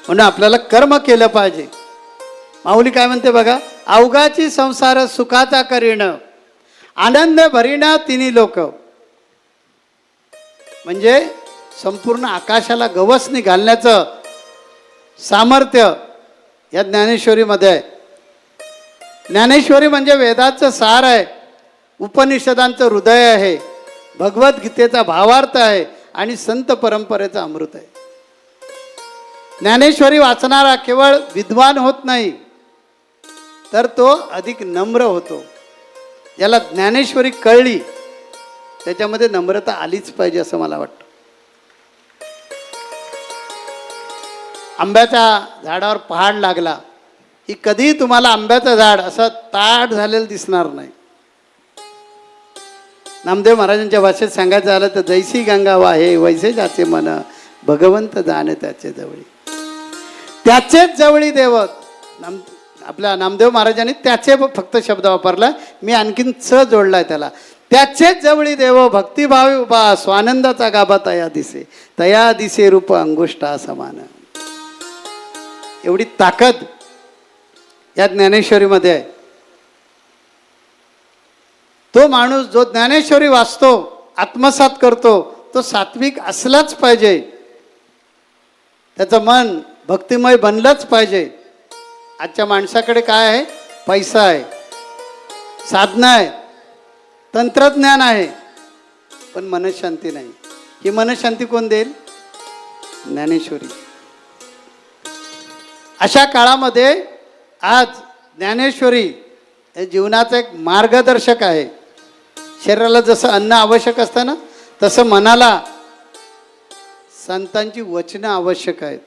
म्हणून आपल्याला कर्म केलं पाहिजे. माऊली काय म्हणते बघा, अवघाची संसार सुखाचा करीण, आनंद भरीण तिन्ही लोक. म्हणजे संपूर्ण आकाशाला गवसणी घालण्याचं सामर्थ्य या ज्ञानेश्वरीमध्ये आहे. ज्ञानेश्वरी म्हणजे वेदाचं सार आहे, उपनिषदांचं हृदय आहे, भगवद्गीतेचा भावार्थ आहे आणि संत परंपरेचा अमृत आहे. ज्ञानेश्वरी वाचणारा केवळ विद्वान होत नाही, तर तो अधिक नम्र होतो. ज्याला ज्ञानेश्वरी कळली त्याच्यामध्ये नम्रता आलीच पाहिजे असं मला वाटतं. आंब्याच्या झाडावर पहाड लागला की कधीही तुम्हाला आंब्याचं झाड असं ताट झालेलं दिसणार नाही. नामदेव महाराजांच्या भाषेत सांगायचं झालं तर जैसी गंगा वाहे वैसे जाचे मन, भगवंत जाणे त्याचे जवळी. त्याचेच जवळी देव. आपल्या नामदेव महाराजांनी त्याचे फक्त शब्द वापरला, मी आणखीन च जोडलाय त्याला. त्याचेच जवळी देव भक्तिभावी उभा, स्वानंदाचा गाभा तया दिसे, तया दिसे रूप अंगुष्ठा समान. एवढी ताकद या ज्ञानेश्वरीमध्ये आहे. तो माणूस जो ज्ञानेश्वरी वाचतो, आत्मसात करतो, तो सात्विक असलाच पाहिजे. त्याचं मन भक्तिमय बनलंच पाहिजे. आजच्या माणसाकडे काय आहे? पैसा आहे, साधनं आहे, तंत्रज्ञान आहे, पण मनशांती नाही. ही मनशांती कोण देईल? ज्ञानेश्वरी. अशा काळामध्ये आज ज्ञानेश्वरी हे जीवनाचं एक मार्गदर्शक आहे. शरीराला जसं अन्न आवश्यक असतं ना, तसं मनाला संतांची वचनं आवश्यक आहेत.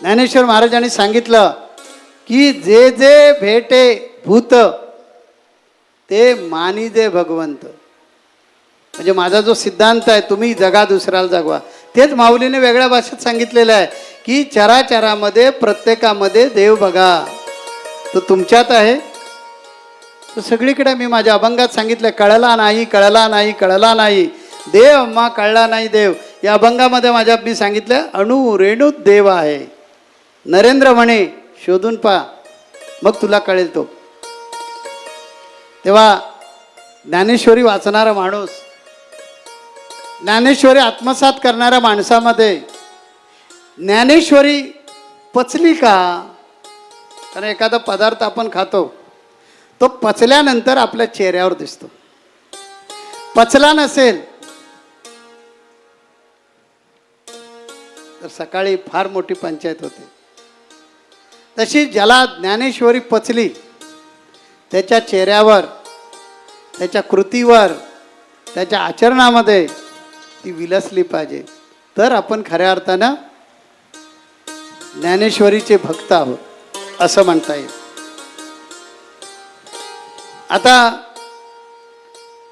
ज्ञानेश्वर महाराजांनी सांगितलं की जे जे भेटे भूत ते मानिजे भगवंत. म्हणजे माझा जो सिद्धांत आहे, तुम्ही जगा दुसऱ्याला जगवा, तेच माऊलीने वेगळ्या भाषेत सांगितलेलं आहे की चराचरामध्ये प्रत्येकामध्ये देव बघा. तो तुमच्यात आहे, तो सगळीकडे. मी माझ्या अभंगात सांगितलं, कळला नाही, कळला नाही, कळला नाही देव, अम्मा कळला नाही देव. या अभंगामध्ये माझ्या मी सांगितलं, अणु रेणूत देव आहे. नरेंद्र म्हणे शोधून पहा, मग तुला कळेल तो. तेव्हा ज्ञानेश्वरी वाचणारा माणूस, ज्ञानेश्वरी आत्मसात करणाऱ्या माणसामध्ये ज्ञानेश्वरी पचली का? कारण एखादा पदार्थ आपण खातो, तो पचल्यानंतर आपल्या चेहऱ्यावर दिसतो. पचला नसेल तर सकाळी फार मोठी पंचायत होते. तशी ज्याला ज्ञानेश्वरी पचली, त्याच्या चेहऱ्यावर, त्याच्या कृतीवर, त्याच्या आचरणामध्ये ती विलसली पाहिजे. तर आपण खऱ्या अर्थानं ज्ञानेश्वरीचे भक्त आहोत असं म्हणता येईल. आता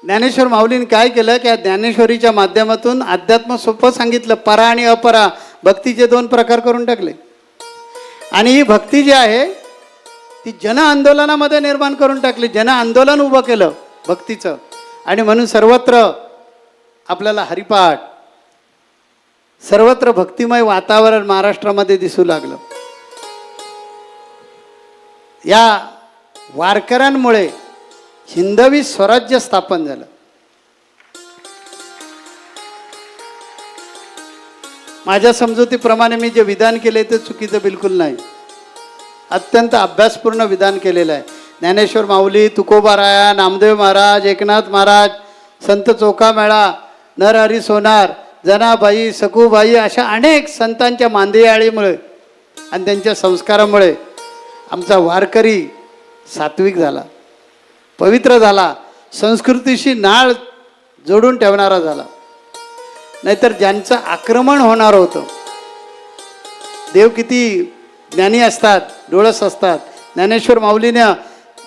ज्ञानेश्वर माऊलीने काय केलं की ज्ञानेश्वरीच्या माध्यमातून अध्यात्म सोपं सांगितलं. परा आणि अपरा भक्तीचे दोन प्रकार करून टाकले. आणि ही भक्ती जी आहे ती जन आंदोलनामध्ये निर्माण करून टाकली. जन आंदोलन उभं केलं भक्तीचं. आणि म्हणून सर्वत्र आपल्याला हरिपाठ, सर्वत्र भक्तिमय वातावरण महाराष्ट्रामध्ये दिसू लागलं. या वारकऱ्यांमुळे हिंदवी स्वराज्य स्थापन झालं. माझ्या समजुतीप्रमाणे मी जे विधान केले ते चुकीचं बिलकुल नाही. अत्यंत अभ्यासपूर्ण विधान केलेलं आहे. ज्ञानेश्वर माऊली, तुकोबाराया, नामदेव महाराज, एकनाथ महाराज, संत चोखामेळा, नरहरी सोनार, जनाबाई, सखूबाई अशा अनेक संतांच्या मांदियाळीमुळे आणि त्यांच्या संस्कारामुळे आमचा वारकरी सात्विक झाला, पवित्र झाला, संस्कृतीशी नाळ जोडून ठेवणारा झाला. नाहीतर ज्यांचं आक्रमण होणार होतं, देव किती ज्ञानी असतात, डोळस असतात. ज्ञानेश्वर माऊलीनं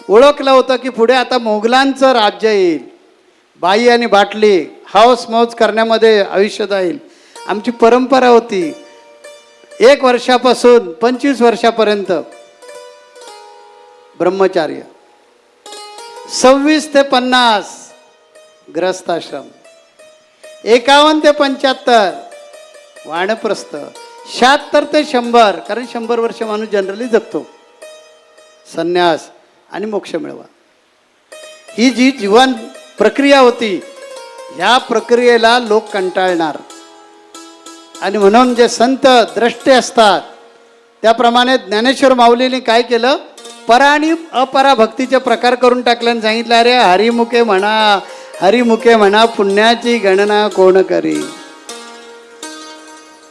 ओळखलं होतं की पुढे आता मोगलांचं राज्य येईल. बाई आणि बाटली हाऊस मौज करण्यामध्ये आयुष्य जाईल. आमची परंपरा होती 1 वर्षापासून 25 वर्षापर्यंत ब्रह्मचार्य, 26 ते 50 ग्रस्ताश्रम, 51 ते 75 वानप्रस्थ 76 ते 100, कारण 100 वर्ष माणूस जनरली जगतो. संन्यास आणि मोक्ष मिळवा, ही जी जीवन प्रक्रिया होती, ह्या प्रक्रियेला लोक कंटाळणार. आणि म्हणून जे संत द्रष्टे असतात, त्याप्रमाणे ज्ञानेश्वर माऊलीने काय केलं, परा आणि अपरा भक्तीचे प्रकार करून टाकले आणि सांगितलं, अरे हरिमुखे म्हणा, हरिमुखे म्हणा, पुण्याची गणना कोण करी.